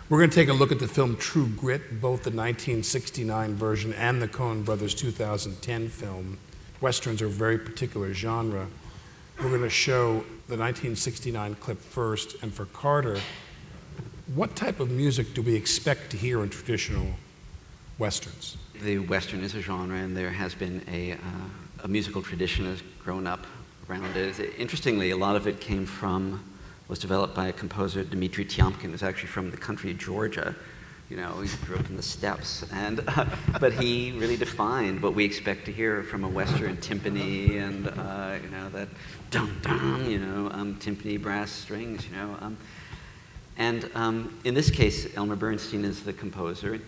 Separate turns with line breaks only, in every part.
We're going to take a look at the film True Grit, both the 1969 version and the Coen Brothers 2010 film. Westerns are a very particular genre. We're going to show the 1969 clip first, and for Carter, what type of music do we expect to hear in traditional Westerns?
The Western is a genre, and there has been a musical tradition that's grown up around it. Interestingly, a lot of it was developed by a composer, Dmitri Tiomkin, who's actually from the country of Georgia. You know, he grew up in the steppes, but he really defined what we expect to hear from a Western timpani and, that dum-dum, timpani brass strings, in this case, Elmer Bernstein is the composer.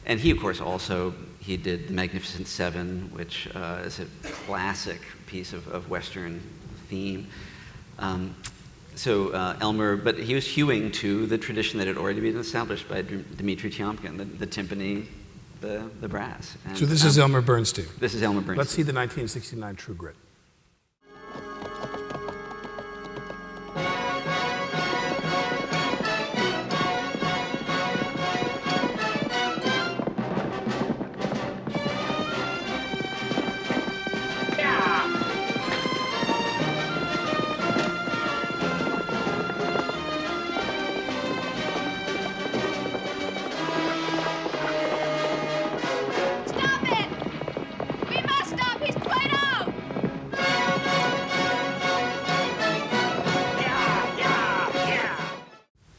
And he, of course, he did The Magnificent Seven, which is a classic piece of Western theme. Elmer, but he was hewing to the tradition that had already been established by Dmitri Tiomkin, the timpani, the brass. And,
so this is Elmer Bernstein.
This is Elmer Bernstein.
Let's see the 1969 True Grit.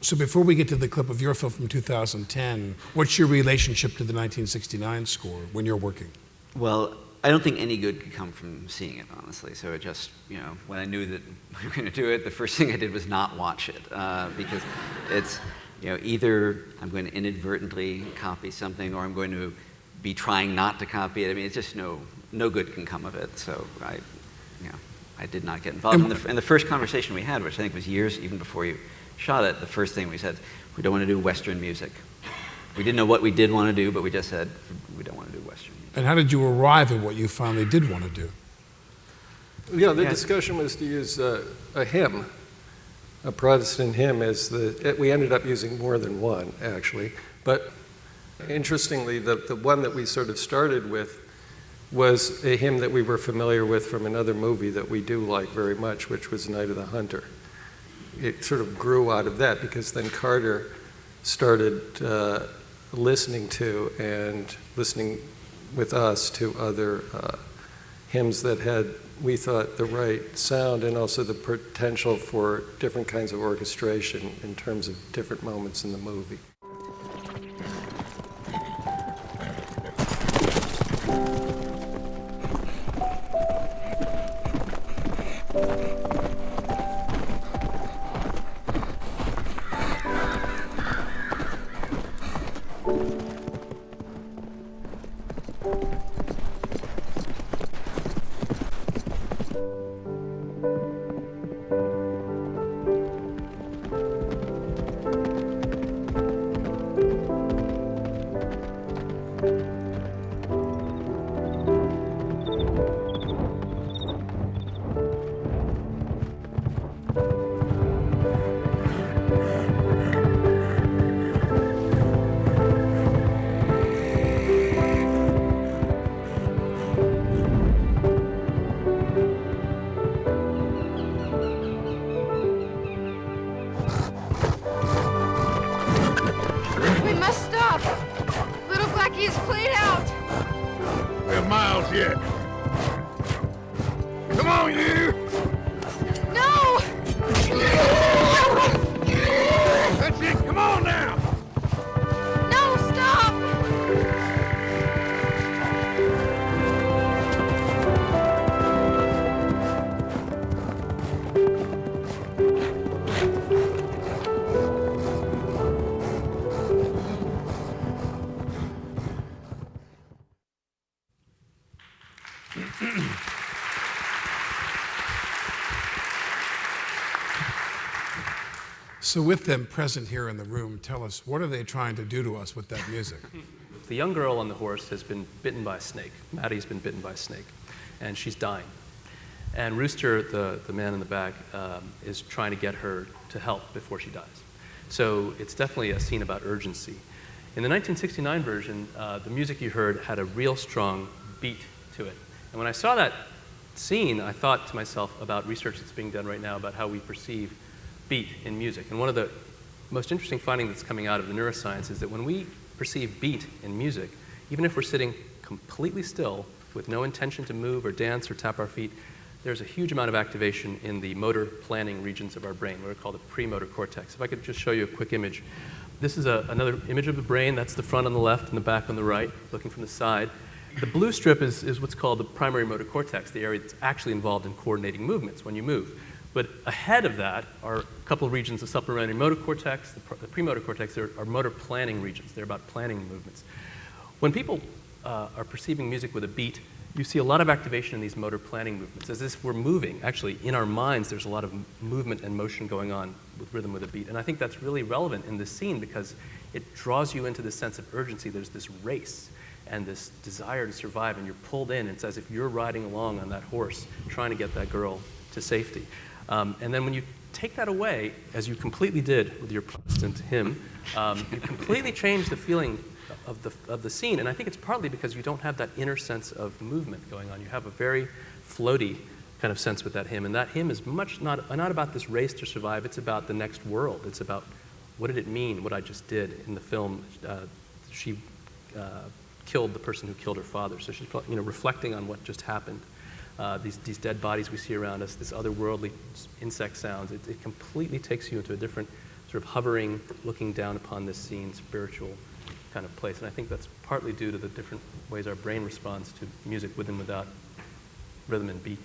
So before we get to the clip of your film from 2010, what's your relationship to the 1969 score when you're working?
Well, I don't think any good could come from seeing it, honestly. So it just, when I knew that we were going to do it, the first thing I did was not watch it because it's, either I'm going to inadvertently copy something or I'm going to be trying not to copy it. I mean, it's just no good can come of it. So I did not get involved. And the first conversation we had, which I think was years even before you shot it, the first thing we said, we don't want to do Western music. We didn't know what we did want to do, but we just said, we don't want to do Western music.
And how did you arrive at what you finally did want to do?
Yeah, the discussion was to use a hymn, a Protestant hymn, we ended up using more than one, actually. But interestingly, the one that we sort of started with was a hymn that we were familiar with from another movie that we do like very much, which was Night of the Hunter. It sort of grew out of that because then Carter started listening with us to other hymns that had, we thought, the right sound and also the potential for different kinds of orchestration in terms of different moments in the movie.
So with them present here in the room, tell us, what are they trying to do to us with that music?
The young girl on the horse has been bitten by a snake. Maddie's been bitten by a snake, and she's dying. And Rooster, the man in the back, is trying to get her to help before she dies. So it's definitely a scene about urgency. In the 1969 version, the music you heard had a real strong beat to it. And when I saw that scene, I thought to myself about research that's being done right now about how we perceive beat in music. And one of the most interesting findings that's coming out of the neuroscience is that when we perceive beat in music, even if we're sitting completely still with no intention to move or dance or tap our feet, there's a huge amount of activation in the motor planning regions of our brain, what are called the premotor cortex. If I could just show you a quick image. This is another image of the brain. That's the front on the left and the back on the right, looking from the side. The blue strip is what's called the primary motor cortex, the area that's actually involved in coordinating movements when you move. But ahead of that are a couple of regions of supplementary motor cortex, the premotor cortex. Are motor planning regions. They're about planning movements. When people are perceiving music with a beat, you see a lot of activation in these motor planning movements, as if we're moving. Actually, in our minds, there's a lot of movement and motion going on with rhythm with a beat. And I think that's really relevant in this scene because it draws you into this sense of urgency. There's this race and this desire to survive, and you're pulled in. It's as if you're riding along on that horse, trying to get that girl to safety. And then when you take that away, as you completely did with your Protestant hymn, you completely change the feeling of the scene. And I think it's partly because you don't have that inner sense of movement going on. You have a very floaty kind of sense with that hymn. And that hymn is much not about this race to survive. It's about the next world. It's about what did it mean, what I just did in the film. She killed the person who killed her father. So she's reflecting on what just happened. These dead bodies we see around us, this otherworldly insect sounds, it completely takes you into a different sort of hovering, looking down upon this scene, spiritual kind of place. And I think that's partly due to the different ways our brain responds to music with and without rhythm and beat.